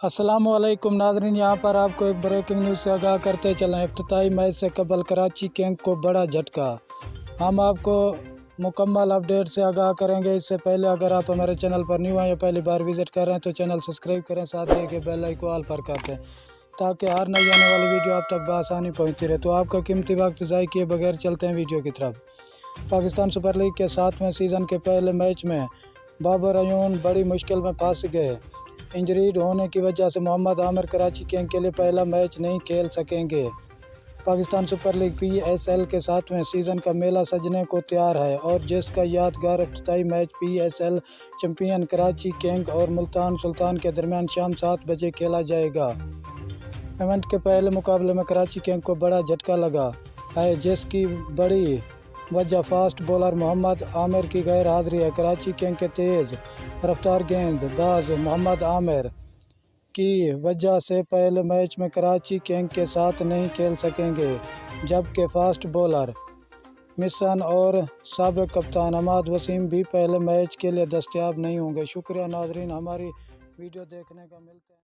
अस्सलाम वालेकुम नाज़रीन, यहाँ पर आपको एक ब्रेकिंग न्यूज़ से आगाह करते चलें। इफ्तिताई मैच से कबल कराची किंग को बड़ा झटका। हम आपको मुकम्मल अपडेट से आगाह करेंगे। इससे पहले अगर आप हमारे चैनल पर न्यू हैं या पहली बार विज़िट कर रहे हैं तो चैनल सब्सक्राइब करें, साथ देके बेल आइकन ऑल पर कर दें ताकि हर नई आने वाली वीडियो आप तक बआसानी पहुँचती रहे। तो आपका कीमती वक्त ज़ाय किए बगैर चलते हैं वीडियो की तरफ। पाकिस्तान सुपर लीग के 7वें सीज़न के पहले मैच में बाबर अयून बड़ी मुश्किल में फंस गए। इंजरीड होने की वजह से मोहम्मद आमिर कराची किंग के लिए पहला मैच नहीं खेल सकेंगे। पाकिस्तान सुपर लीग PSL के 7वें सीज़न का मेला सजने को तैयार है और जिसका यादगार इफ्तिताई match PSL champion Karachi King और मुल्तान सुल्तान के दरमियान शाम 7 बजे खेला जाएगा। इवेंट के पहले मुकाबले में कराची किंग को बड़ा झटका लगा है, जिसकी बड़ी वजह फास्ट बॉलर मोहम्मद आमिर की गैर हाजिरी है। कराची किंग के तेज़ रफ्तार गेंदबाज मोहम्मद आमिर की वजह से पहले मैच में कराची किंग के साथ नहीं खेल सकेंगे, जबकि फास्ट बॉलर मिशन और साबिक कप्तान हमाद वसीम भी पहले मैच के लिए दस्तयाब नहीं होंगे। शुक्रिया नाजरीन, हमारी वीडियो देखने का। मिलते हैं।